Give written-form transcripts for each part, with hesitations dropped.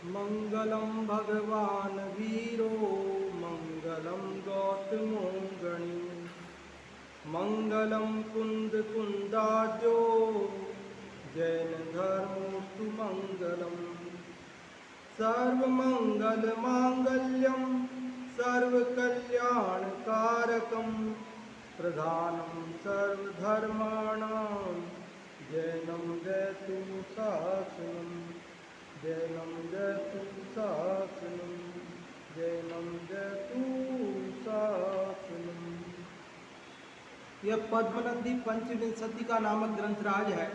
मंगलम भगवान वीरो मंगलम गौतमो गणी मंगलम कुंद कुंदाजो जैन धर्मोस्तु मंगलम सर्वमंगल मांगल्यम सर्वकल्याणकारकम प्रधानम सर्वधर्माणां जैनम जयतु शासनम जैनम जयतु शासनम जैनम जयतु शासनम। यह पद्मनंदी पंचविंशति का नामक ग्रंथराज है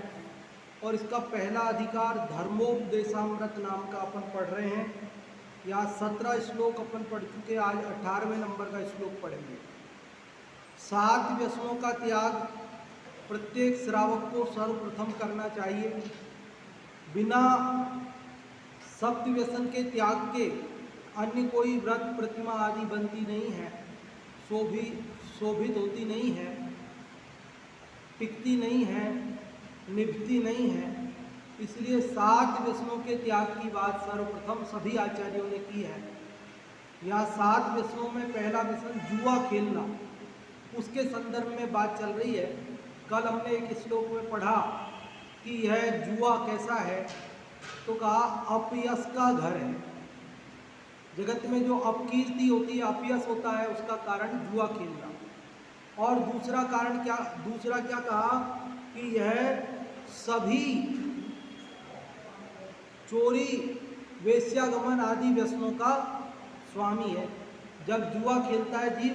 और इसका पहला अधिकार धर्मोपदेशामृत नाम का अपन पढ़ रहे हैं। यहाँ 17 श्लोक अपन पढ़ चुके, आज 18वें नंबर का श्लोक पढ़ेंगे। 7 व्यसनों का त्याग प्रत्येक श्रावक को सर्वप्रथम करना चाहिए। बिना सप्त व्यसन के त्याग के अन्य कोई व्रत प्रतिमा आदि बनती नहीं है, शोभित होती नहीं है, टिकती नहीं है, निभती नहीं है। इसलिए 7 व्यसनों के त्याग की बात सर्वप्रथम सभी आचार्यों ने की है। यहाँ 7 व्यसनों में पहला व्यसन जुआ खेलना, उसके संदर्भ में बात चल रही है। कल हमने एक श्लोक में पढ़ा कि यह जुआ कैसा है, तो कहा अपयश का घर है। जगत में जो अपकीर्ति होती है, अपयश होता है, उसका कारण जुआ खेलना। और दूसरा क्या कहा कि यह सभी चोरी वेश्यागमन आदि व्यसनों का स्वामी है। जब जुआ खेलता है जीव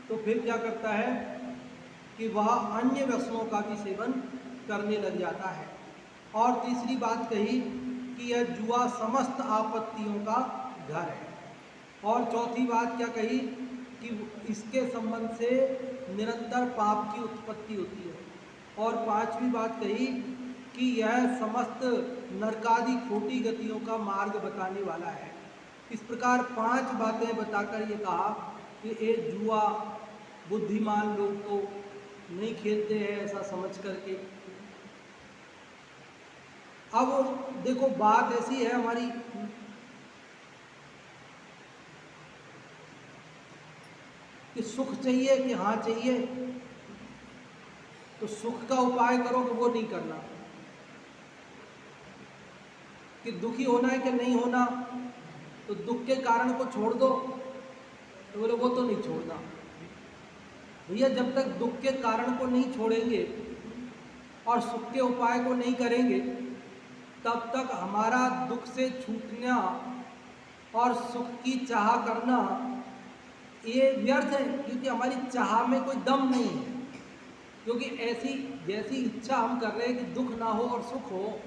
तो फिर क्या करता है कि वह अन्य व्यसनों का भी सेवन करने लग जाता है। और तीसरी बात कही कि यह जुआ समस्त आपत्तियों का घर है। और चौथी बात क्या कही कि इसके संबंध से निरंतर पाप की उत्पत्ति होती है। और 5वीं बात कही कि यह समस्त नरकादि खोटी गतियों का मार्ग बताने वाला है। इस प्रकार 5 बातें बताकर ये कहा कि ये जुआ बुद्धिमान लोग तो नहीं खेलते हैं ऐसा समझ करके। अब देखो बात ऐसी है हमारी कि सुख चाहिए कि हाँ चाहिए, तो सुख का उपाय करो कि वो नहीं करना। कि दुखी होना है कि नहीं होना, तो दुख के कारण को छोड़ दो, तो बोले वो तो नहीं छोड़ना। भैया जब तक दुख के कारण को नहीं छोड़ेंगे और सुख के उपाय को नहीं करेंगे, तब तक हमारा दुख से छूटना और सुख की चाह करना ये व्यर्थ है, क्योंकि हमारी चाह में कोई दम नहीं है। क्योंकि ऐसी जैसी इच्छा हम कर रहे हैं कि दुख ना हो और सुख हो,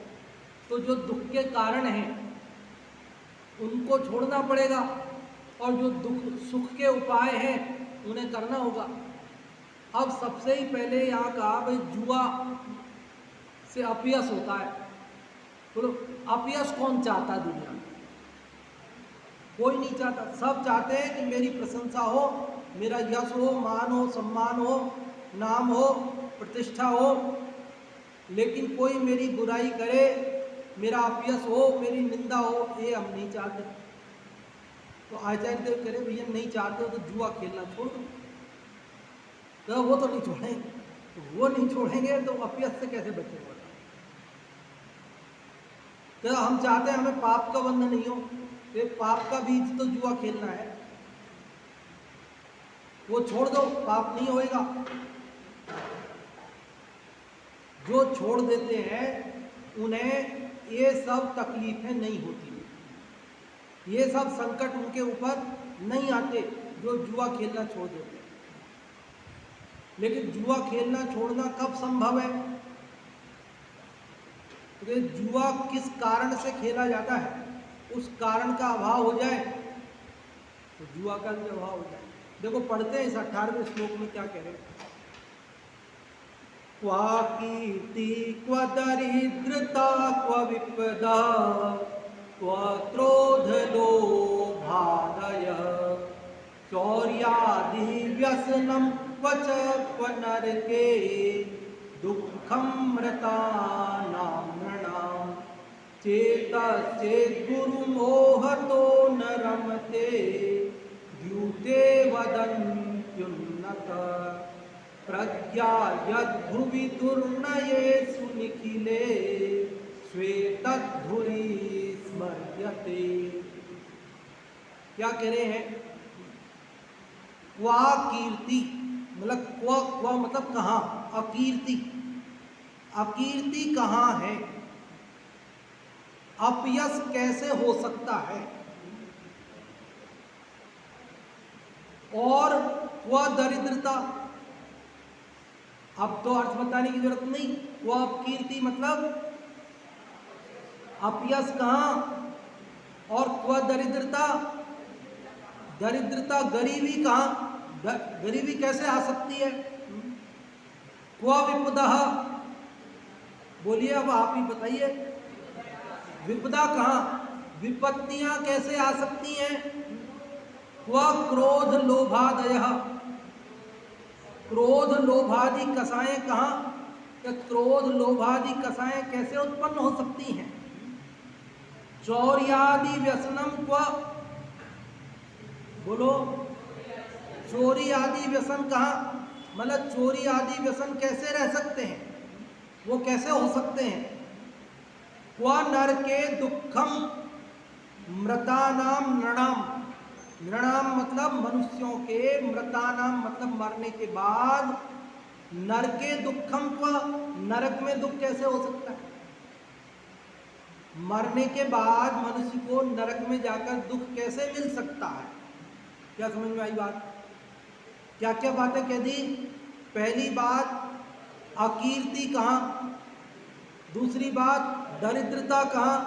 तो जो दुख के कारण हैं उनको छोड़ना पड़ेगा और जो सुख के उपाय हैं उन्हें करना होगा। अब सबसे ही पहले यहाँ कहा भाई जुआ से अपयश होता है। बोलो अपयश कौन चाहता है दुनिया में? कोई नहीं चाहता। सब चाहते हैं कि मेरी प्रशंसा हो, मेरा यश हो, मान हो, सम्मान हो, नाम हो, प्रतिष्ठा हो। लेकिन कोई मेरी बुराई करे, मेरा अपयश हो, मेरी निंदा हो, ये हम नहीं चाहते। तो आचार्य देव कह रहे भैया नहीं चाहते हो तो जुआ खेलना छोड़ दो। तो वो तो नहीं छोड़ेंगे, वो नहीं छोड़ेंगे तो अपयश से कैसे बचेंगे? तो हम चाहते हैं हमें पाप का बंधन नहीं हो, ये पाप का बीज तो जुआ खेलना है, वो छोड़ दो, पाप नहीं होएगा। जो छोड़ देते हैं उन्हें ये सब तकलीफें नहीं होती, ये सब संकट उनके ऊपर नहीं आते जो जुआ खेलना छोड़ देते। लेकिन जुआ खेलना छोड़ना कब संभव है? तो जुआ किस कारण से खेला जाता है, उस कारण का अभाव हो जाए तो जुआ का भी अभाव हो जाए। देखो पढ़ते हैं इस 18वें श्लोक में क्या कह रहे हैं। क्वा कीर्ति क्व दरिद्रता क्व विपदा क्व क्रोध लोभादय चौर्यादि व्यसनम क्वच क्व नरके दुःखम मृतानां नृणां चेतश्चेद्गुरु मोहतो न रमते द्यूते वदन्त्युन्नत प्रज्ञा यद्भुवि दुर्नयेषु निखिले श्वेतधुरी स्मर्यते। क्या कह रहे हैं? क्वा कीर्ति मतलब क्वा मतलब कहाँ, अकीर्ति, अकीर्ति कहाँ है, अपयश कैसे हो सकता है, और क्वा दरिद्रता। अब तो अर्थ बताने की जरूरत नहीं, क्वा अपकीर्ति मतलब अपयश कहाँ, और क्वा दरिद्रता, दरिद्रता गरीबी कहाँ, गरीबी कैसे आ सकती है। क्वा विपदा, बोलिए अब आप ही बताइए, विपदा कहाँ, विपत्तियां कैसे आ सकती हैं। क्वा क्रोध लोभादय, क्रोध लोभादि कसाएं कहाँ, कि क्रोध लोभादि कसाएं कैसे उत्पन्न हो सकती हैं। चौर्यादि व्यसनम क्वा, बोलो, चोरी आदि व्यसन कहाँ, मतलब चोरी आदि व्यसन कैसे रह सकते हैं, वो कैसे हो सकते हैं। क्वा नरके दुखम मृतानाम नृणाम, नृणाम मतलब मनुष्यों के, मृतानाम मतलब मरने के बाद, नरके दुखम क्वा, नरक में दुख कैसे हो सकता है। मरने के बाद मनुष्य को नरक में जाकर दुख कैसे मिल सकता है। क्या समझ में आई बात? क्या क्या बातें कह दी। पहली बात अकीर्ति कहाँ, दूसरी बात दरिद्रता कहाँ,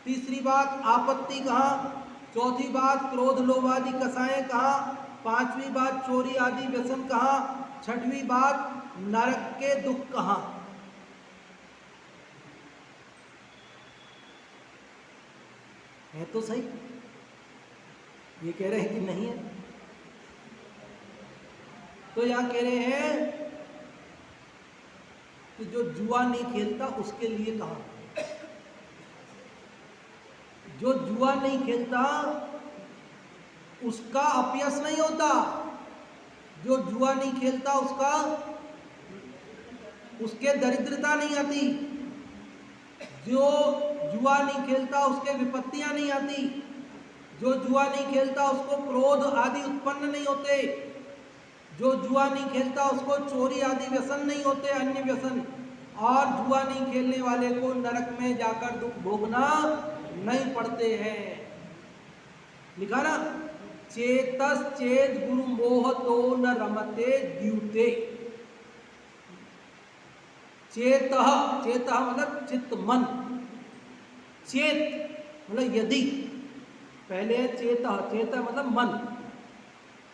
तीसरी बात आपत्ति कहाँ, चौथी बात क्रोध लोभ आदि कसाएं कहाँ, पांचवी बात चोरी आदि व्यसन कहाँ, छठवीं बात नरक के दुख कहाँ। है तो सही, ये कह रहे हैं कि नहीं है। तो यहां कह रहे हैं कि जो जुआ नहीं खेलता उसके लिए कहा, जो जुआ नहीं खेलता उसका अपयश नहीं होता, जो जुआ नहीं खेलता उसका, उसके दरिद्रता नहीं आती, जो जुआ नहीं खेलता उसके विपत्तियां नहीं आती, जो जुआ नहीं खेलता उसको क्रोध आदि उत्पन्न नहीं होते, जो जुआ नहीं खेलता उसको चोरी आदि व्यसन नहीं होते, अन्य व्यसन, और जुआ नहीं खेलने वाले को नरक में जाकर दुख भोगना नहीं पड़ते हैं। लिखा ना, चेतस चेत गुरु मोह तो न रमते द्यूते। चेतः, चेतः मतलब चित्त मन, चेत मतलब यदि, पहले है चेतः, चेतः मतलब मन,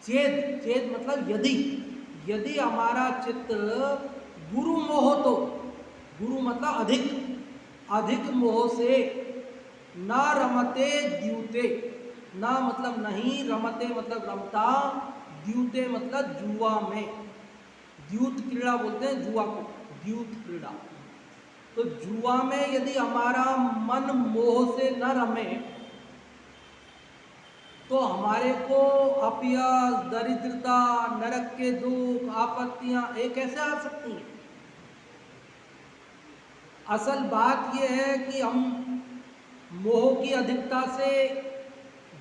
चेत, चेत मतलब यदि, यदि हमारा चित्त गुरु मोह तो, गुरु मतलब अधिक, अधिक मोह से, ना रमते द्यूते, ना मतलब नहीं, रमते मतलब रमता, द्यूते मतलब जुआ में, द्यूत क्रीड़ा बोलते हैं जुआ को, द्यूत क्रीड़ा। तो जुआ में यदि हमारा मन मोह से न रमे तो हमारे को अपयश, दरिद्रता, नरक के दुख, आपत्तियां ये कैसे आ सकती हैं। असल बात यह है कि हम मोह की अधिकता से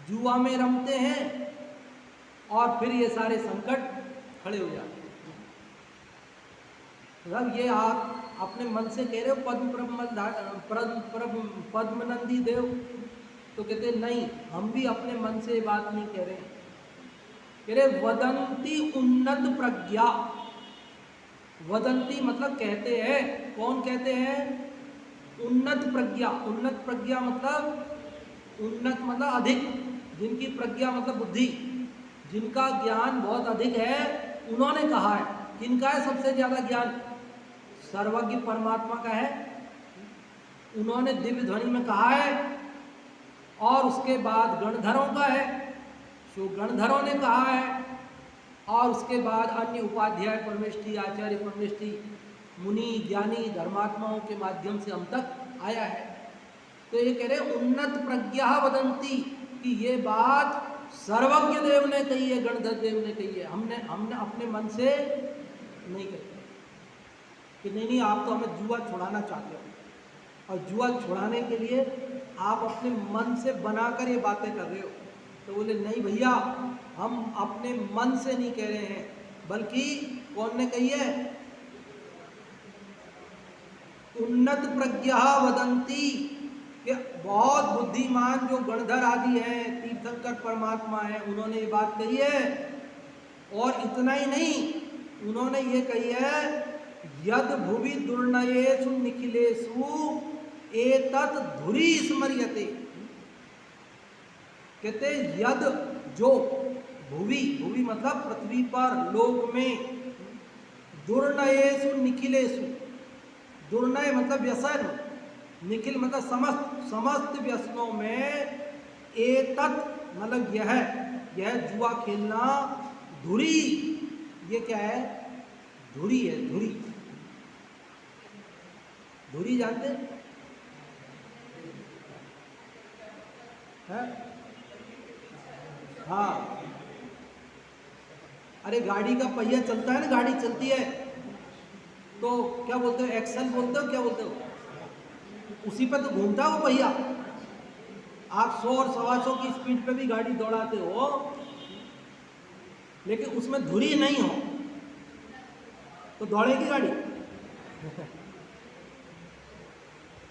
जुआ में रमते हैं और फिर ये सारे संकट खड़े हो जाते हैं। मतलब ये आप अपने मन से कह रहे हो पद्मनंदी देव, तो कहते नहीं, हम भी अपने मन से ये बात नहीं कह रहे, कह रहे वदंती उन्नत प्रज्ञा। वदंती मतलब कहते हैं, कौन कहते हैं, उन्नत प्रज्ञा। उन्नत प्रज्ञा मतलब, उन्नत मतलब अधिक, जिनकी प्रज्ञा मतलब बुद्धि, जिनका ज्ञान बहुत अधिक है, उन्होंने कहा है। किनका है सबसे ज्यादा ज्ञान, सर्वज्ञ परमात्मा का है, उन्होंने दिव्य ध्वनि में कहा है। और उसके बाद गणधरों का है, जो गणधरों ने कहा है, और उसके बाद अन्य उपाध्याय परमेष्ठी, आचार्य परमेष्ठी, मुनि ज्ञानी धर्मात्माओं के माध्यम से हम तक आया है। तो ये कह रहे उन्नत प्रज्ञा वदंती कि ये बात सर्वज्ञ देव ने कही है, गणधर देव ने कही है, हमने अपने मन से नहीं कही कि नहीं आप तो हमें जुआ छुड़ाना चाहते हो और जुआ छुड़ाने के लिए आप अपने मन से बनाकर ये बातें कर रहे हो। तो बोले नहीं भैया, हम अपने मन से नहीं कह रहे हैं, बल्कि कौन ने कही है? उन्नत प्रज्ञा वदंती कि बहुत बुद्धिमान जो गणधर आदि हैं, तीर्थंकर परमात्मा है, उन्होंने ये बात कही है। और इतना ही नहीं, उन्होंने ये कही है यद भुवि दुर्नयेषु निखिलेषु एतत् धुरी स्मर्यते। कहते यद जो भुवि, भुवि मतलब पृथ्वी पर, लोक में, दुर्नयेषु निखिलेषु, दुर्नय मतलब व्यसन, निखिल मतलब समस्त व्यसनों में, एतत् मतलब यह जुआ खेलना, धुरी, ये क्या है? धुरी है, धुरी। धुरी जानते हैं? हाँ, अरे गाड़ी का पहिया चलता है ना, गाड़ी चलती है तो क्या बोलते हो? एक्सल बोलते हो, क्या बोलते हो? उसी पे तो घूमता है वो पहिया। आप 100 और 125 की स्पीड पे भी गाड़ी दौड़ाते हो, लेकिन उसमें धुरी नहीं हो तो दौड़ेगी गाड़ी?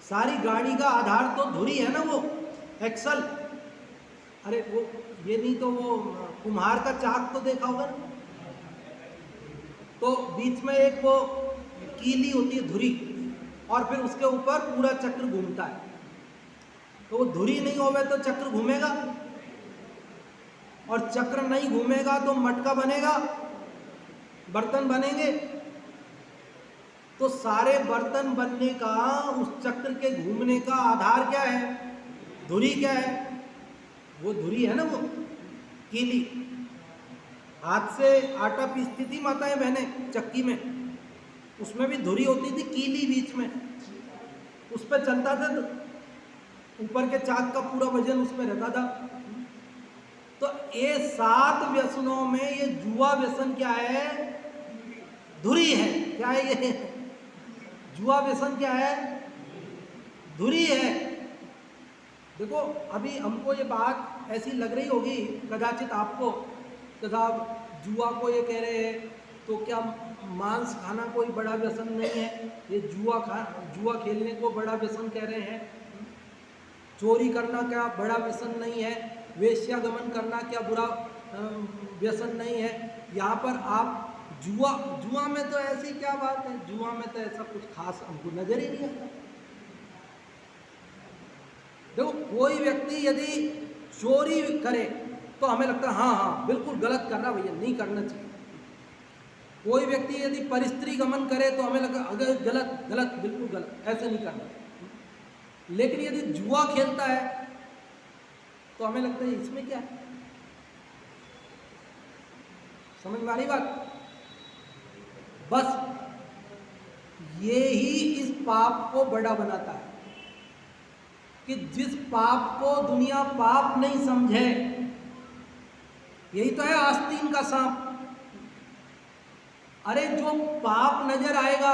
सारी गाड़ी का आधार तो धुरी है ना, वो एक्सल। अरे वो ये नहीं तो वो कुम्हार का चाक तो देखा होगा ना, तो बीच में एक वो कीली होती है, धुरी, और फिर उसके ऊपर पूरा चक्र घूमता है। तो वो धुरी नहीं होवे तो चक्र घूमेगा, और चक्र नहीं घूमेगा तो मटका बनेगा, बर्तन बनेंगे। तो सारे बर्तन बनने का, उस चक्र के घूमने का आधार क्या है? धुरी क्या है? वो धुरी है ना, वो कीली। हाथ से आटा पीसती थी माताएं बहनें चक्की में, उसमें भी धुरी होती थी, कीली बीच में, उस पर चलता था तो ऊपर के चाक का पूरा वजन उसमें रहता था। तो ये 7 व्यसनों में ये जुआ व्यसन क्या है? धुरी है। क्या है ये? जुआ व्यसन क्या है? धुरी है। देखो अभी हमको ये बात ऐसी लग रही होगी कदाचित आपको, कि साहब जुआ को ये कह रहे हैं तो क्या मांस खाना कोई बड़ा व्यसन नहीं है? ये जुआ खेलने को बड़ा व्यसन कह रहे हैं? चोरी करना क्या बड़ा व्यसन नहीं है? वेश्यागमन करना क्या बुरा व्यसन नहीं है? यहाँ पर आप जुआ में तो ऐसी क्या बात है? जुआ में तो ऐसा कुछ खास हमको नजर ही नहीं आता। देखो कोई व्यक्ति यदि चोरी करे तो हमें लगता है हाँ बिल्कुल गलत कर रहा भैया, नहीं करना चाहिए। कोई व्यक्ति यदि परिस्त्री गमन करे तो हमें लगता है अगर गलत बिल्कुल गलत, ऐसे नहीं करना। लेकिन यदि जुआ खेलता है तो हमें लगता है इसमें क्या है? समझ में आ रही बात? बस ये ही इस पाप को बड़ा बनाता है कि जिस पाप को दुनिया पाप नहीं समझे, यही तो है आस्तीन का सांप। अरे जो पाप नजर आएगा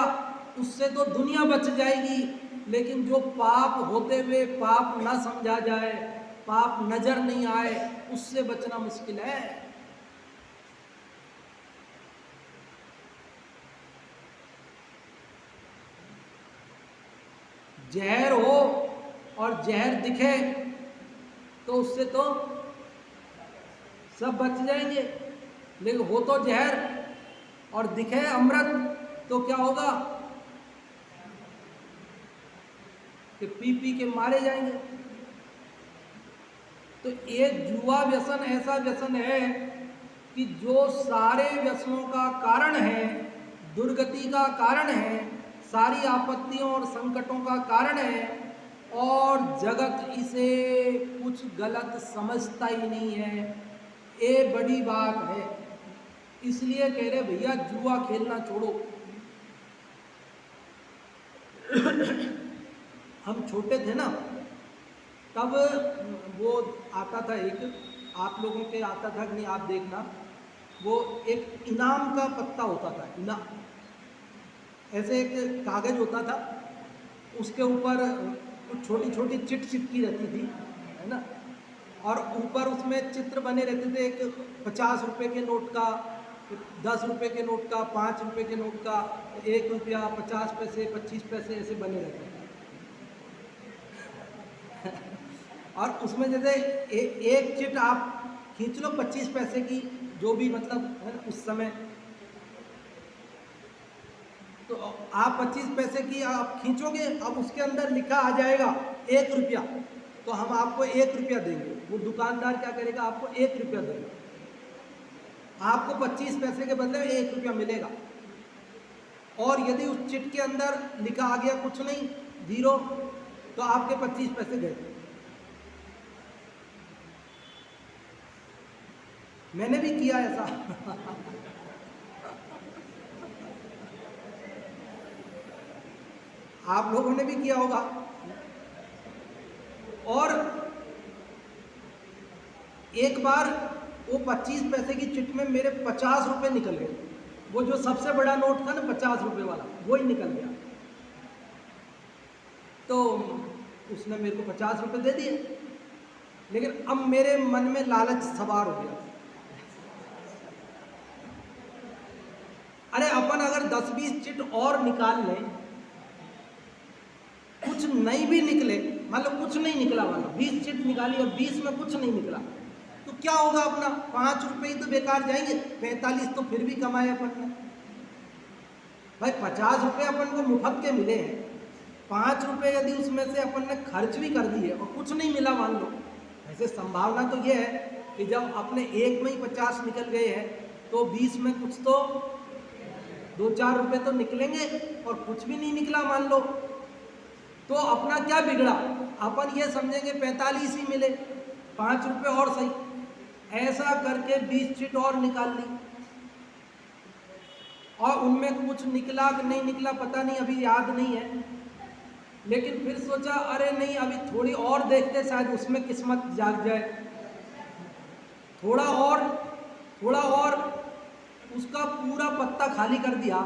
उससे तो दुनिया बच जाएगी, लेकिन जो पाप होते हुए पाप ना समझा जाए, पाप नजर नहीं आए, उससे बचना मुश्किल है। जहर हो और जहर दिखे तो उससे तो सब बच जाएंगे, लेकिन हो तो जहर और दिखे अमृत तो क्या होगा कि पी के मारे जाएंगे। तो ये जुआ व्यसन ऐसा व्यसन है कि जो सारे व्यसनों का कारण है, दुर्गति का कारण है, सारी आपत्तियों और संकटों का कारण है, और जगत इसे कुछ गलत समझता ही नहीं है। ये बड़ी बात है। इसलिए कह रहे भैया जुआ खेलना छोड़ो। हम छोटे थे ना तब वो आता था एक, आप लोगों के आता था कि नहीं आप देखना, वो एक इनाम का पत्ता होता था, इनाम ऐसे एक कागज़ होता था, उसके ऊपर कुछ छोटी छोटी चिट चिपकी रहती थी, है ना, और ऊपर उसमें चित्र बने रहते थे, एक 50 रुपये के नोट का, 10 रुपये के नोट का, 5 रुपये के नोट का, 1 रुपया, 50 पैसे, 25 पैसे, ऐसे बने रहते थे। और उसमें जैसे एक चिट आप खींच लो 25 पैसे की, जो भी मतलब है ना उस समय, तो आप 25 पैसे की आप खींचोगे, अब उसके अंदर लिखा आ जाएगा 1 रुपया, तो हम आपको 1 रुपया देंगे। वो दुकानदार क्या करेगा, आपको 1 रुपया देगा, आपको 25 पैसे के बदले 1 रुपया मिलेगा। और यदि उस चिट के अंदर लिखा आ गया कुछ नहीं, जीरो, तो आपके 25 पैसे गए। मैंने भी किया ऐसा। आप लोगों ने भी किया होगा। और एक बार वो 25 पैसे की चिट में मेरे 50 रुपये निकल गए। वो जो सबसे बड़ा नोट था ना 50 रुपये वाला, वो ही निकल गया। तो उसने मेरे को 50 रुपये दे दिए, लेकिन अब मेरे मन में लालच सवार हो गया। अरे अपन अगर 10-20 चिट और निकाल लें, कुछ नहीं भी निकले, मतलब कुछ नहीं निकला, मतलब 20 चिट निकाली और 20 में कुछ नहीं निकला, तो क्या होगा, अपना 5 रुपये ही तो बेकार जाएंगे, 45 तो फिर भी कमाए अपन ने। भाई 50 रुपये अपन को मुफ्त के मिले हैं, 5 रुपये यदि उसमें से अपन ने खर्च भी कर दिए और कुछ नहीं मिला मान लो, ऐसे संभावना तो ये है कि जब अपने एक में ही 50 निकल गए हैं, तो 20 में कुछ तो 2-4 रुपये तो निकलेंगे, और कुछ भी नहीं निकला मान लो, तो अपना क्या बिगड़ा, अपन ये समझेंगे 45 ही मिले, 5 रुपये और सही। ऐसा करके 20 चिट और निकाल ली, और उनमें कुछ निकला कि नहीं निकला पता नहीं, अभी याद नहीं है। लेकिन फिर सोचा अरे नहीं, अभी थोड़ी और देखते, शायद उसमें किस्मत जाग जाए। थोड़ा और उसका पूरा पत्ता खाली कर दिया।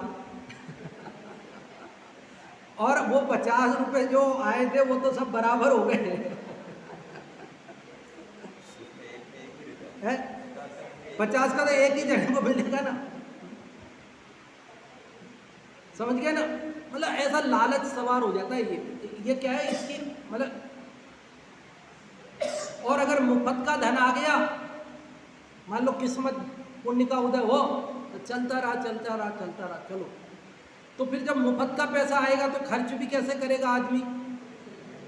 और वो 50 रुपये जो आए थे वो तो सब बराबर हो गए। है 50 का तो एक ही जगह को मिलेगा ना, समझ गए ना। मतलब ऐसा लालच सवार हो जाता है। ये क्या है इसकी, मतलब, और अगर मुफ्त का धन आ गया, मान लो किस्मत पुण्य का उदय हो, तो चलता रहा, चलो। तो फिर जब मुफ्त का पैसा आएगा तो खर्च भी कैसे करेगा आदमी।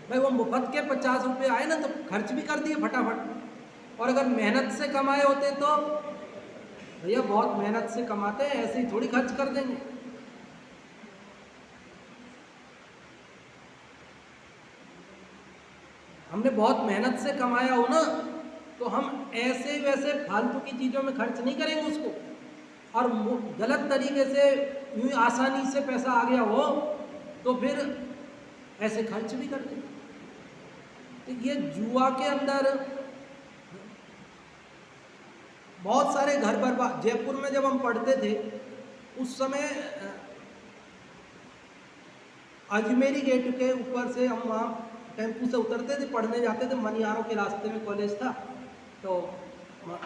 भाई वो मुफ्त के 50 रुपये आए ना, तो खर्च भी कर दिए फटाफट। और अगर मेहनत से कमाए होते तो भैया बहुत मेहनत से कमाते हैं, ऐसे ही थोड़ी खर्च कर देंगे। हमने बहुत मेहनत से कमाया हो ना, तो हम ऐसे वैसे फालतू की चीज़ों में खर्च नहीं करेंगे उसको। और गलत तरीके से यूँ आसानी से पैसा आ गया हो तो फिर ऐसे खर्च भी कर देंगे। तो ये जुआ के अंदर बहुत सारे घर बर्बाद। जयपुर में जब हम पढ़ते थे उस समय अजमेरी गेट के ऊपर से हम वहाँ टेम्पू से उतरते थे, पढ़ने जाते थे, मनियारों के रास्ते में कॉलेज था, तो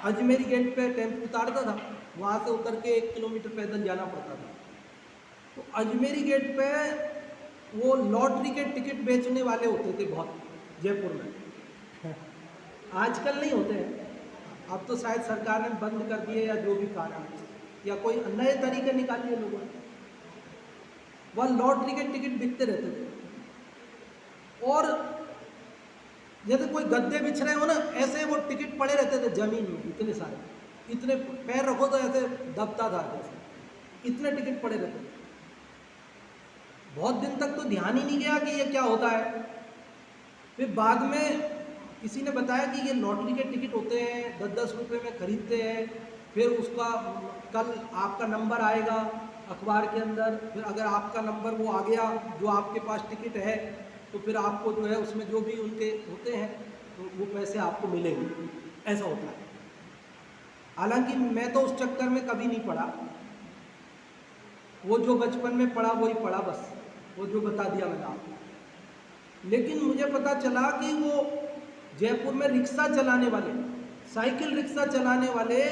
अजमेरी गेट पे टेम्पू उतारता था, वहाँ से उतर के 1 किलोमीटर पैदल जाना पड़ता था। तो अजमेरी गेट पे वो लॉटरी के टिकट बेचने वाले होते थे बहुत, जयपुर में। आजकल नहीं होते हैं, अब तो शायद सरकार ने बंद कर दिए या जो भी कारण, या कोई नए तरीके निकालिए लोगों ने। वह लॉटरी के टिकट बिकते रहते थे, और जैसे कोई गद्दे बिछ रहे हो ना, ऐसे वो टिकट पड़े रहते थे जमीन में, इतने सारे, इतने पैर रखो तो ऐसे दबता था, जैसे इतने टिकट पड़े रहते थे। बहुत दिन तक तो ध्यान ही नहीं गया कि ये क्या होता है। फिर बाद में किसी ने बताया कि ये लॉटरी के टिकट होते हैं, 10-10 रुपये में खरीदते हैं, फिर उसका कल आपका नंबर आएगा अखबार के अंदर, फिर अगर आपका नंबर वो आ गया जो आपके पास टिकट है, तो फिर आपको जो है उसमें जो भी उनके होते हैं तो वो पैसे आपको मिलेंगे, ऐसा होता है। हालांकि मैं तो उस चक्कर में कभी नहीं पड़ा, वो जो बचपन में पढ़ा वही पढ़ा बस, वो जो बता दिया मैंने आपको। लेकिन मुझे पता चला कि वो जयपुर में रिक्शा चलाने वाले, साइकिल रिक्शा चलाने वाले,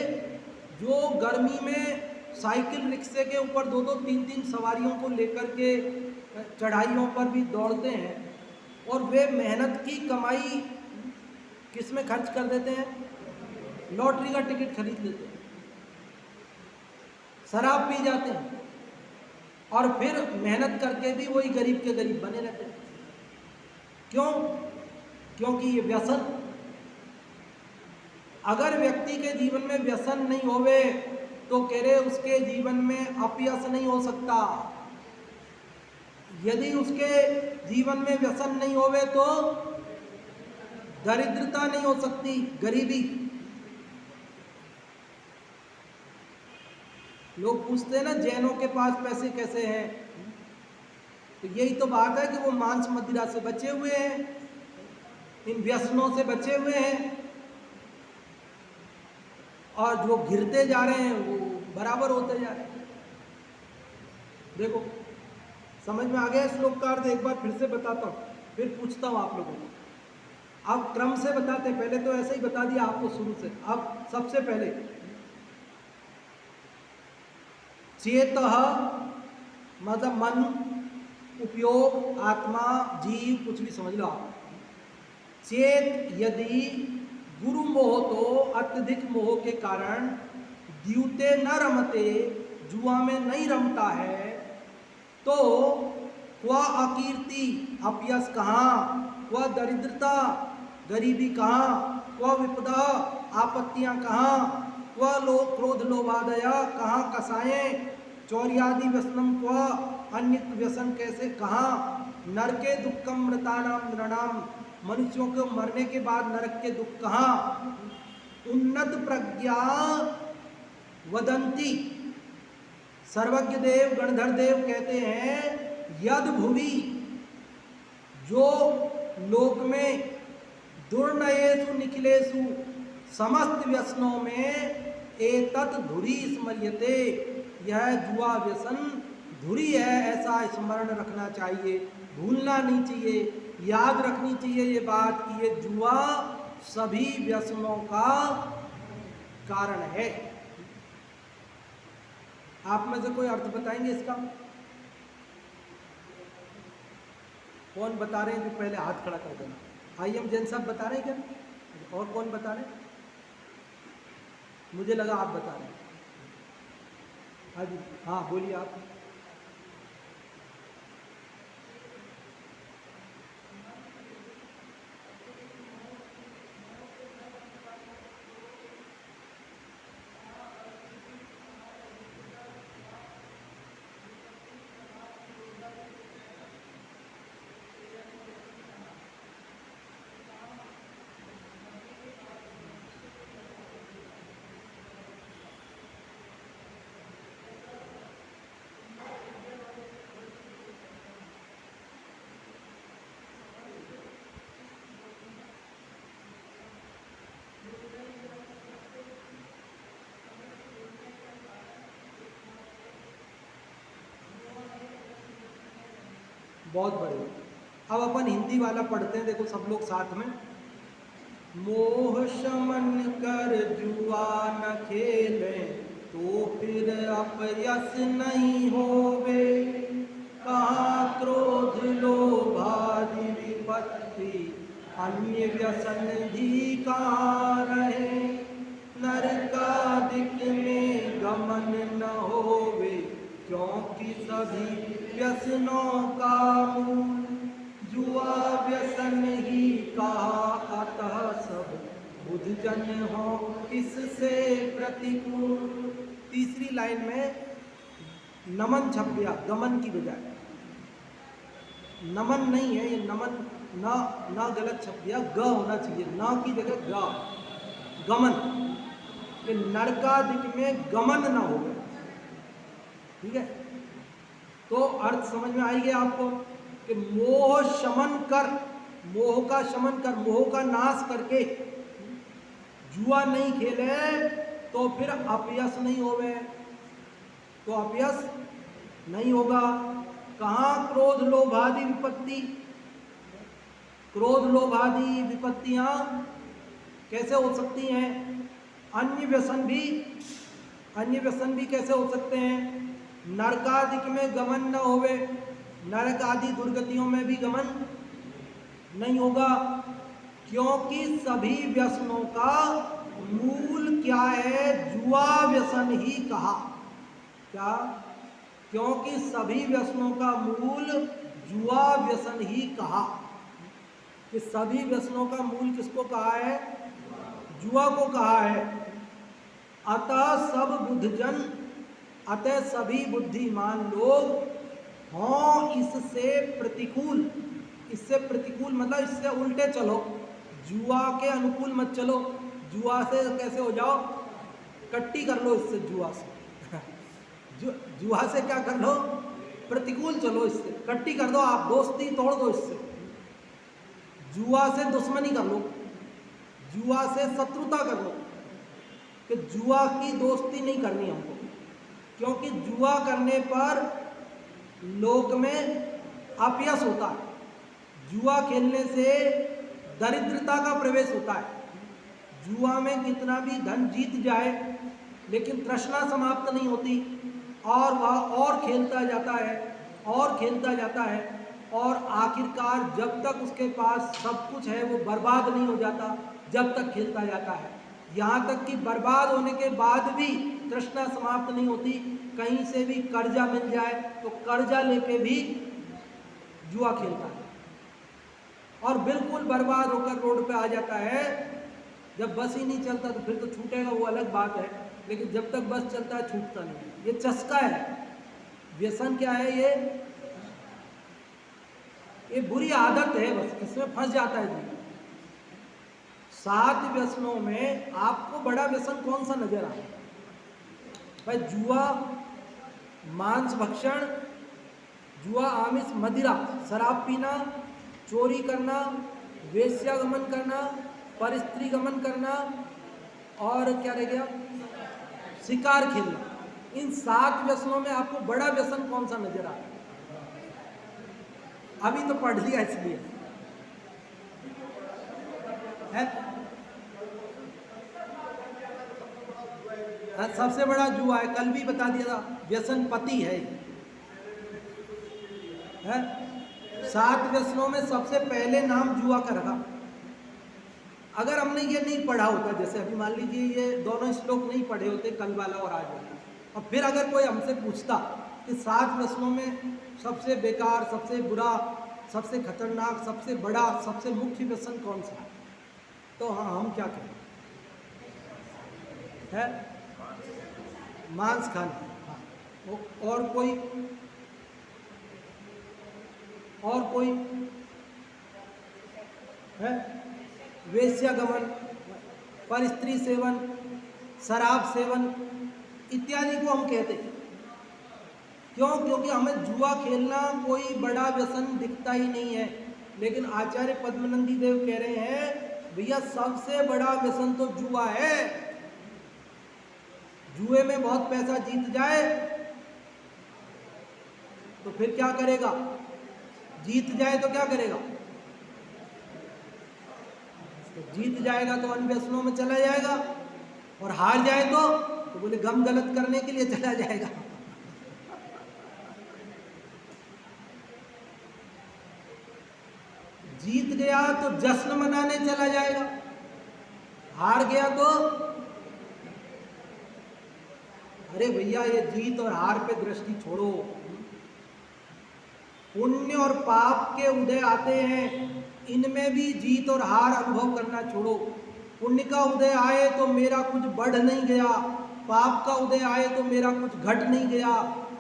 जो गर्मी में साइकिल रिक्शे के ऊपर 2-2, 3-3 सवारियों को लेकर के चढ़ाइयों पर भी दौड़ते हैं, और वे मेहनत की कमाई किस में खर्च कर देते हैं? लॉटरी का टिकट खरीद लेते हैं, शराब पी जाते हैं, और फिर मेहनत करके भी वही गरीब के गरीब बने रहते हैं। क्यों? क्योंकि ये व्यसन। अगर व्यक्ति के जीवन में व्यसन नहीं होवे तो कह रहे उसके जीवन में अपयश नहीं हो सकता। यदि उसके जीवन में व्यसन नहीं होवे तो दरिद्रता नहीं हो सकती, गरीबी। लोग पूछते हैं ना जैनों के पास पैसे कैसे हैं, तो यही तो बात है कि वो मांस मदिरा से बचे हुए हैं, इन व्यसनों से बचे हुए हैं, और जो गिरते जा रहे हैं वो बराबर होते जा रहे हैं। देखो समझ में आ गया श्लोक का अर्थ? एक बार फिर से बताता हूँ, फिर पूछता हूँ आप लोगों को। अब क्रम से बताते हैं, पहले तो ऐसे ही बता दिया आपको शुरू से। अब सबसे पहले चेतः मतलब मन, उपयोग, आत्मा, जीव, कुछ भी समझ लो आप। चेत यदि गुरु मोह तो अत्यधिक मोह के कारण द्यूते न रमते, जुआ में नहीं रमता है, तो क्वा अकीर्ति, अपयश कहाँ, क्वा दरिद्रता, गरीबी कहाँ, क्वा विपदा, आपत्तियां कहाँ, क्वा लोभ क्रोध लोभादया, कहाँ कसाएं, चौर्यादि व्यसनम क्वा, अन्य व्यसन कैसे, कहाँ, नरके दुखम मृतानाम नृणाम, मनुष्यों को मरने के बाद नरक के दुख कहाँ, उन्नत प्रज्ञा वदंती, सर्वज्ञ देव गणधर देव कहते हैं यद भुवि, जो लोक में दुर्नयेषु निखिलेषु समस्त व्यसनों में एतत् धुरी स्मर्यते, यह जुआ व्यसन धुरी है, ऐसा स्मरण रखना चाहिए, भूलना नहीं चाहिए, याद रखनी चाहिए ये बात कि ये जुआ सभी व्यसनों का कारण है। आप में से कोई अर्थ बताएंगे इसका? कौन बता रहे हैं? जो पहले हाथ खड़ा कर देना। आई एम जैन साहब बता रहे हैं क्या? और कौन बता रहे हैं? मुझे लगा आप बता रहे हैं। हाँ जी, हाँ बोलिए आप। बहुत बढ़िया। अब अपन हिंदी वाला पढ़ते हैं, देखो सब लोग साथ में। मोह शमन कर जुआ न खेले, तो फिर अपयश नहीं होवे, कहाँ क्रोध लोभादि विपत्ति, अन्य व्यसन भी कहाँ रहे, नरकादिक में गमन न होवे, क्योंकि सभी व्यसनों का मूल जुआ व्यसन ही कहा, अतः सब बुध जन हो इससे प्रतिकूल। तीसरी लाइन में नमन छप गया, गमन की बजाय। नमन नहीं है ये, नमन ना गलत छप गया, ग होना चाहिए, ना की जगह ग, गमन। ये नरकादिक में गमन ना हो गया, ठीक है? तो अर्थ समझ में आई गया आपको? कि मोह शमन कर, मोह का शमन कर, मोह का नाश करके जुआ नहीं खेले तो फिर अपयश नहीं होवे, तो अपयश नहीं होगा। कहाँ क्रोध लोभादि विपत्ति, क्रोध लोभादि विपत्तियां कैसे हो सकती हैं? अन्य व्यसन भी कैसे हो सकते हैं? नरकादिक में गमन न होवे, नरक आदि दुर्गतियों में भी गमन नहीं होगा, क्योंकि सभी व्यसनों का मूल क्या है? जुआ व्यसन ही कहा। क्या? क्योंकि सभी व्यसनों का मूल जुआ व्यसन ही कहा। कि सभी व्यसनों का मूल किसको कहा है? जुआ को कहा है। अतः सभी बुद्धिमान लोग हों इससे प्रतिकूल, इससे प्रतिकूल मतलब इससे उल्टे चलो, जुआ के अनुकूल मत चलो। जुआ से कैसे हो जाओ? कट्टी कर लो इससे, जुआ से जुआ से क्या कर लो? प्रतिकूल चलो, इससे कट्टी कर दो, आप दोस्ती तोड़ दो इससे। जुआ से दुश्मनी कर लो, जुआ से शत्रुता कर लो, कि जुआ की दोस्ती नहीं करनी हमको, क्योंकि जुआ करने पर लोक में अपयश होता है। जुआ खेलने से दरिद्रता का प्रवेश होता है। जुआ में कितना भी धन जीत जाए लेकिन तृष्णा समाप्त नहीं होती, और वह और खेलता जाता है, और खेलता जाता है, और आखिरकार जब तक उसके पास सब कुछ है वो बर्बाद नहीं हो जाता, जब तक खेलता जाता है। यहाँ तक कि बर्बाद होने के बाद भी तृष्णा समाप्त नहीं होती। कहीं से भी कर्जा मिल जाए तो कर्जा लेके भी जुआ खेलता है, और बिल्कुल बर्बाद होकर रोड पे आ जाता है। जब बस ही नहीं चलता तो फिर तो छूटेगा, वो अलग बात है, लेकिन जब तक बस चलता है छूटता नहीं। ये चस्का है। व्यसन क्या है? ये बुरी आदत है, बस इसमें फंस जाता है जी। 7 व्यसनों में आपको बड़ा व्यसन कौन सा नजर आए? भाई जुआ, मांस भक्षण, जुआ, आमिष, मदिरा, शराब पीना, चोरी करना, वेश्यागमन करना, परस्त्री गमन करना, और क्या रह गया? शिकार खेलना। इन 7 व्यसनों में आपको बड़ा व्यसन कौन सा नजर आता है? अभी तो पढ़ लिया इसलिए है। सबसे बड़ा जुआ है, कल भी बता दिया था, व्यसन पति है। 7 व्यसनों में सबसे पहले नाम जुआ का रखा। अगर हमने ये नहीं पढ़ा होता, जैसे अभी मान लीजिए ये दोनों श्लोक नहीं पढ़े होते, कल वाला और आज वाला, और फिर अगर कोई हमसे पूछता कि 7 व्यसनों में सबसे बेकार, सबसे बुरा, सबसे खतरनाक, सबसे बड़ा, सबसे मुख्य व्यसन कौन सा है, तो हाँ हम क्या कहें? है मांस खाना। हाँ, और कोई है? वेश्यागमन, परस्त्री सेवन, शराब सेवन इत्यादि को हम कहते हैं। क्यों? क्योंकि हमें जुआ खेलना कोई बड़ा व्यसन दिखता ही नहीं है, लेकिन आचार्य पद्मनंदी देव कह रहे हैं भैया सबसे बड़ा व्यसन तो जुआ है। जुए में बहुत पैसा जीत जाए तो फिर क्या करेगा? जीत जाए तो क्या करेगा? तो जीत जाएगा तो अन्य व्यसनों में चला जाएगा, और हार जाए तो बोले गम गलत करने के लिए चला जाएगा। जीत गया तो जश्न मनाने चला जाएगा, हार गया तो अरे भैया ये जीत और हार पे दृष्टि छोड़ो। पुण्य और पाप के उदय आते हैं, इनमें भी जीत और हार अनुभव करना छोड़ो। पुण्य का उदय आए तो मेरा कुछ बढ़ नहीं गया, पाप का उदय आए तो मेरा कुछ घट नहीं गया।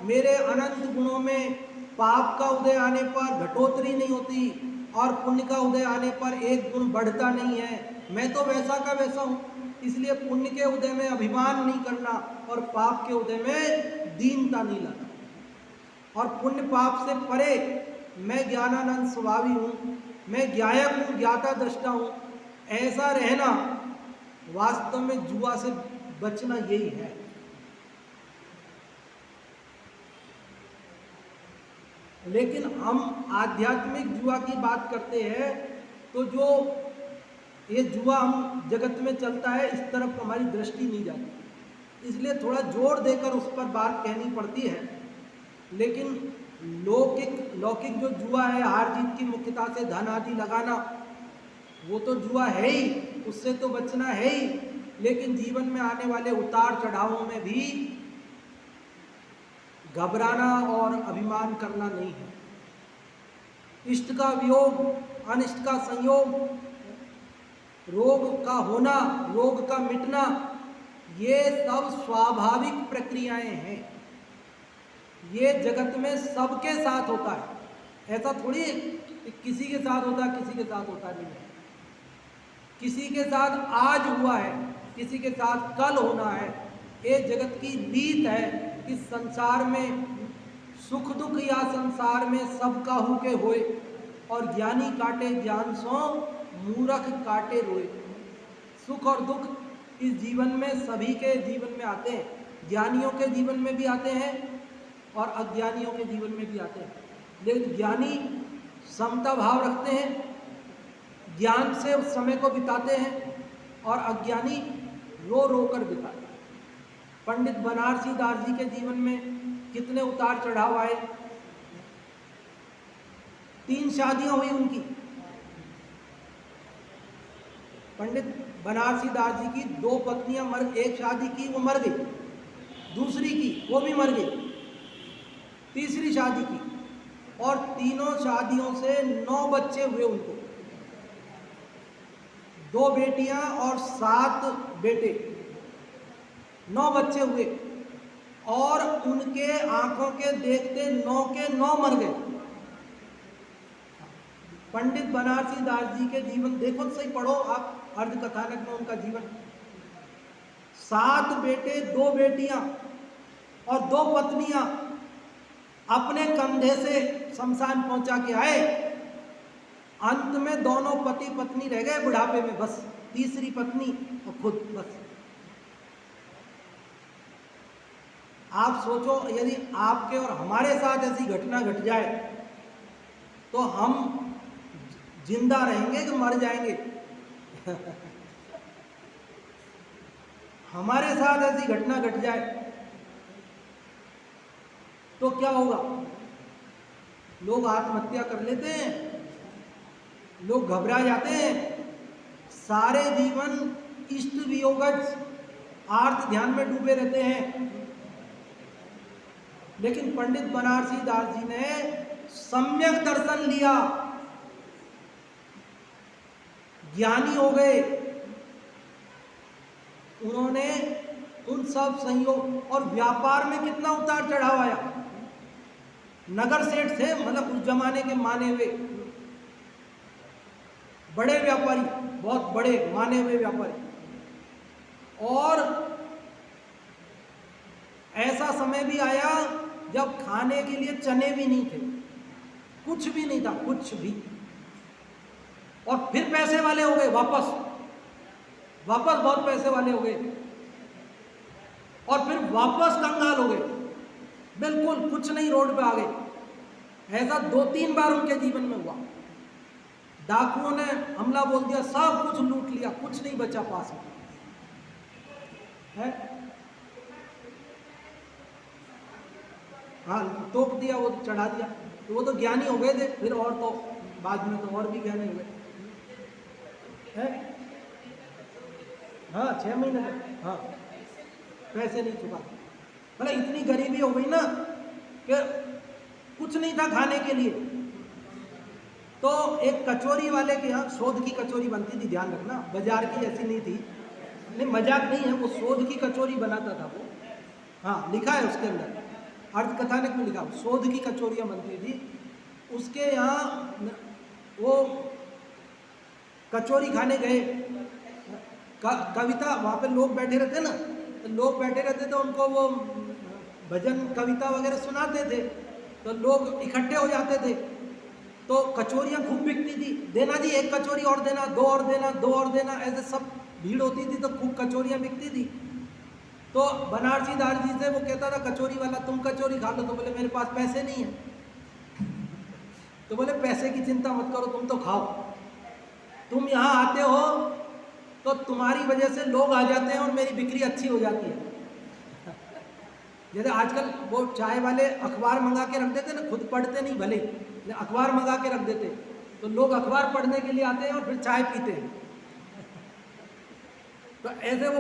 मेरे अनंत गुणों में पाप का उदय आने पर घटोतरी नहीं होती, और पुण्य का उदय आने पर एक गुण बढ़ता नहीं है। मैं तो वैसा का वैसा हूँ, इसलिए पुण्य के उदय में अभिमान नहीं करना और पाप के उदय में दीनता नहीं लाना। और पुण्य पाप से परे मैं ज्ञानानंद स्वभावी हूँ, मैं ज्ञायक हूँ, ज्ञाता दृष्टा हूँ, ऐसा रहना वास्तव में जुआ से बचना यही है। लेकिन हम आध्यात्मिक जुआ की बात करते हैं तो जो ये जुआ हम जगत में चलता है इस तरफ हमारी दृष्टि नहीं जाती, इसलिए थोड़ा जोर देकर उस पर बात कहनी पड़ती है। लेकिन लौकिक जो जुआ है, हार जीत की मुख्यता से धन आदि लगाना, वो तो जुआ है ही, उससे तो बचना है ही। लेकिन जीवन में आने वाले उतार चढ़ावों में भी घबराना और अभिमान करना नहीं है। इष्ट का वियोग, अनिष्ट का संयोग, रोग का होना, रोग का मिटना, ये सब स्वाभाविक प्रक्रियाएं हैं। ये जगत में सबके साथ होता है। ऐसा थोड़ी किसी के साथ होता है, किसी के साथ होता नहीं है। किसी के साथ आज हुआ है, किसी के साथ कल होना है। ये जगत की रीत है। इस संसार में सुख दुख या संसार में सब काहू के होए, और ज्ञानी काटे ज्ञान सो मूर्ख काटे रोए। सुख और दुख इस जीवन में सभी के जीवन में आते हैं। ज्ञानियों के जीवन में भी आते हैं और अज्ञानियों के जीवन में भी आते हैं। लेकिन ज्ञानी समता भाव रखते हैं, ज्ञान से उस समय को बिताते हैं, और अज्ञानी रो रो कर बिताते हैं। पंडित बनारसी दास जी के जीवन में कितने उतार चढ़ाव आए। 3 शादियां हुई उनकी। पंडित बनारसी दास जी की 2 पत्नियां एक शादी की वो मर गई, दूसरी की वो भी मर गई, तीसरी शादी की, और तीनों शादियों से 9 बच्चे हुए उनको। 2 बेटियां और 7 बेटे, 9 बच्चे हुए, और उनके आंखों के देखते 9 के 9 मर गए। पंडित बनारसी दास जी के जीवन देखो तो सही, पढ़ो आप अर्ध कथानक में उनका जीवन। 7 बेटे, 2 बेटियां और 2 पत्नियां अपने कंधे से शमशान पहुंचा के आए। अंत में दोनों पति पत्नी रह गए बुढ़ापे में, बस तीसरी पत्नी और खुद। बस आप सोचो, यदि आपके और हमारे साथ ऐसी घटना घट जाए तो हम जिंदा रहेंगे कि मर जाएंगे? हमारे साथ ऐसी घटना घट जाए तो क्या होगा? लोग आत्महत्या कर लेते हैं, लोग घबरा जाते हैं, सारे जीवन इष्ट वियोगज आर्त ध्यान में डूबे रहते हैं। लेकिन पंडित बनारसी दास जी ने सम्यक दर्शन लिया, ज्ञानी हो गए। उन्होंने उन सब संयोग, और व्यापार में कितना उतार चढ़ाव आया। नगर सेठ थे, मतलब उस जमाने के माने हुए बड़े व्यापारी, बहुत बड़े माने हुए व्यापारी। और ऐसा समय भी आया जब खाने के लिए चने भी नहीं थे, कुछ भी नहीं था, कुछ भी। और फिर पैसे वाले हो गए, वापस बहुत पैसे वाले हो गए, और फिर वापस कंगाल हो गए, बिल्कुल कुछ नहीं, रोड पे आ गए। ऐसा 2-3 बार उनके जीवन में हुआ। डाकुओं ने हमला बोल दिया, सब कुछ लूट लिया, कुछ नहीं बचा पास में है। हाँ, तोप दिया, वो चढ़ा दिया। तो वो तो ज्ञानी हो गए थे, फिर और तो बाद में तो और भी ज्ञानी हो गए हैं। हाँ, 6 महीने तक हाँ पैसे नहीं चुका। मतलब इतनी गरीबी हो गई ना कि कुछ नहीं था खाने के लिए। तो एक कचौरी वाले के यहाँ शोध की कचौरी बनती थी, ध्यान रखना, बाजार की ऐसी नहीं थी। नहीं, मजाक नहीं है, वो शोध की कचौरी बनाता था वो। हाँ, लिखा है उसके अंदर, अर्ध कथानक में लिखा, शोध की कचौरियाँ बनती थी उसके यहाँ। वो कचौरी खाने गए, कविता, वहाँ पे लोग बैठे रहते ना, तो लोग बैठे रहते तो उनको वो भजन कविता वगैरह सुनाते थे, तो लोग इकट्ठे हो जाते थे। तो कचौरियाँ खूब बिकती थी, देना जी एक कचौरी और देना, दो और देना, दो और देना, ऐसे सब भीड़ होती थी तो खूब कचौरियाँ बिकती थी। तो बनारसी दार जी से वो कहता था कचौरी वाला, तुम कचौरी खा लो। तो बोले मेरे पास पैसे नहीं है। तो बोले पैसे की चिंता मत करो, तुम तो खाओ, तुम यहाँ आते हो तो तुम्हारी वजह से लोग आ जाते हैं और मेरी बिक्री अच्छी हो जाती है। जैसे आजकल वो चाय वाले अखबार मंगा के रख देते ना, खुद पढ़ते नहीं भले, अखबार मंगा के रख देते, तो लोग अखबार पढ़ने के लिए आते हैं और फिर चाय पीते हैं। तो ऐसे वो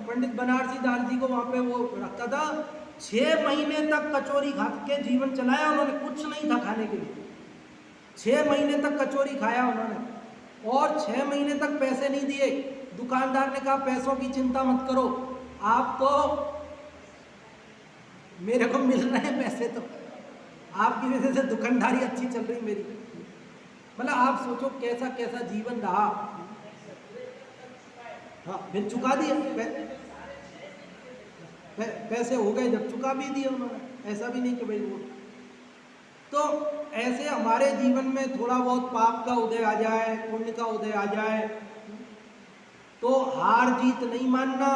पंडित बनारसी दास जी को वहाँ पे वो रखता था। 6 महीने तक कचौरी खा के जीवन चलाया उन्होंने, कुछ नहीं था खाने के लिए। 6 महीने तक कचौरी खाया उन्होंने, और 6 महीने तक पैसे नहीं दिए। दुकानदार ने कहा पैसों की चिंता मत करो, आप तो मेरे को मिल रहे हैं पैसे, तो आपकी वजह से दुकानदारी अच्छी चल रही मेरी। मतलब आप सोचो कैसा कैसा जीवन रहा। हाँ, फिर चुका दिए पैसे हो गए जब चुका भी दिए उन्होंने, ऐसा भी नहीं कि भाई वो। तो ऐसे हमारे जीवन में थोड़ा बहुत पाप का उदय आ जाए, पुण्य का उदय आ जाए, तो हार जीत नहीं मानना।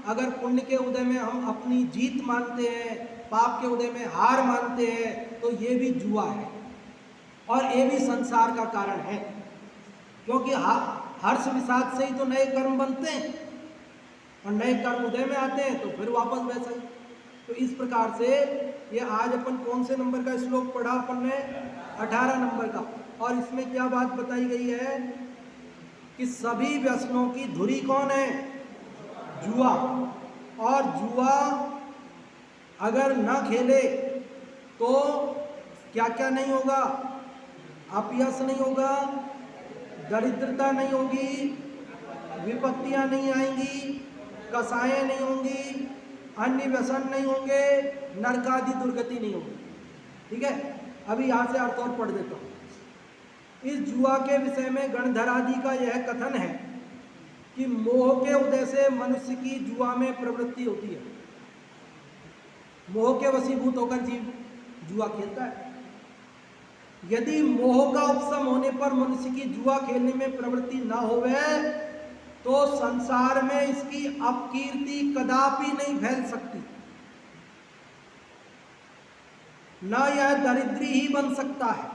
अगर पुण्य के उदय में हम अपनी जीत मानते हैं, पाप के उदय में हार मानते हैं, तो ये भी जुआ है और ये भी संसार का कारण है। क्योंकि हर्ष विषाद से ही तो नए कर्म बनते हैं, और नए कर्म उदय में आते हैं तो फिर वापस वैसा ही। तो इस प्रकार से ये आज अपन कौन से नंबर का श्लोक पढ़ा अपन ने? 18 नंबर का। और इसमें क्या बात बताई गई है कि सभी व्यसनों की धुरी कौन है? जुआ। और जुआ अगर न खेले तो क्या क्या नहीं होगा? अपयश नहीं होगा, दरिद्रता नहीं होगी, विपत्तियां नहीं आएंगी, कसाएं नहीं होंगी, अन्य व्यसन नहीं होंगे, नरकादि दुर्गति नहीं होगी। ठीक है, अभी यहाँ से अर्थ और पढ़ देता हूँ। इस जुआ के विषय में गणधर आदि का यह कथन है कि मोह के उदय से मनुष्य की जुआ में प्रवृत्ति होती है। मोह के वशीभूत होकर जीव जुआ खेलता है। यदि मोह का उपशम होने पर मनुष्य की जुआ खेलने में प्रवृत्ति न होवे तो संसार में इसकी अपकीर्ति कदापि नहीं फैल सकती, न यह दरिद्री ही बन सकता है,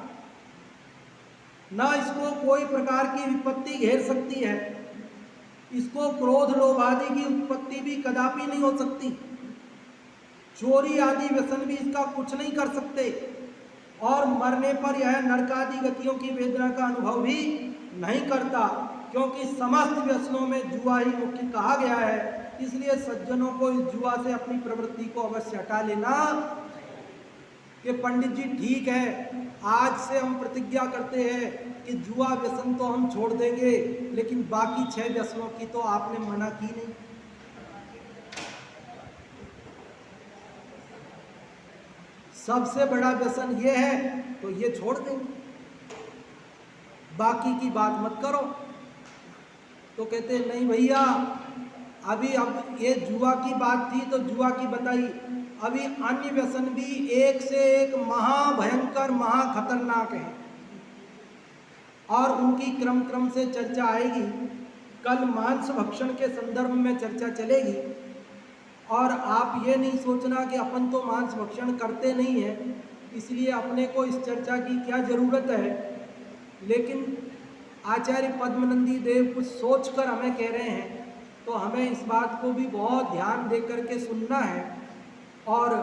न इसको कोई प्रकार की विपत्ति घेर सकती है, इसको क्रोध लोभ आदि की उत्पत्ति भी कदापि नहीं हो सकती, चोरी आदि व्यसन भी इसका कुछ नहीं कर सकते, और मरने पर यह नरकादि गतियों की वेदना का अनुभव भी नहीं करता, क्योंकि समस्त व्यसनों में जुआ ही मुख्य कहा गया है। इसलिए सज्जनों को इस जुआ से अपनी प्रवृत्ति को अवश्य हटा लेना। कि पंडित जी ठीक है, आज से हम प्रतिज्ञा करते हैं कि जुआ व्यसन तो हम छोड़ देंगे, लेकिन बाकी 6 व्यसनों की तो आपने मना की नहीं। सबसे बड़ा व्यसन ये है तो ये छोड़ देंगे, बाकी की बात मत करो। तो कहते नहीं भैया, अभी अब ये जुआ की बात थी तो जुआ की बताई, अभी अन्य व्यसन भी एक से एक महाभयंकर महाखतरनाक है, और उनकी क्रम क्रम से चर्चा आएगी। कल मांस भक्षण के संदर्भ में चर्चा चलेगी। और आप ये नहीं सोचना कि अपन तो मांस भक्षण करते नहीं हैं, इसलिए अपने को इस चर्चा की क्या ज़रूरत है। लेकिन आचार्य पद्मनंदी देव कुछ सोचकर हमें कह रहे हैं, तो हमें इस बात को भी बहुत ध्यान दे करके सुनना है, और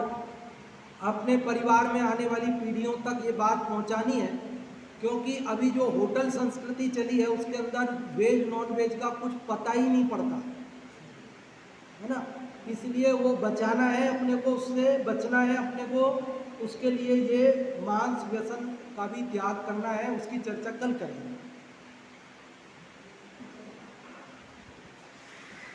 अपने परिवार में आने वाली पीढ़ियों तक ये बात पहुंचानी है। क्योंकि अभी जो होटल संस्कृति चली है उसके अंदर वेज नॉन वेज का कुछ पता ही नहीं पड़ता है ना, इसलिए वो बचाना है अपने को, उससे बचना है अपने को। उसके लिए ये मांस व्यसन का भी त्याग करना है, उसकी चर्चा कल करेंगे।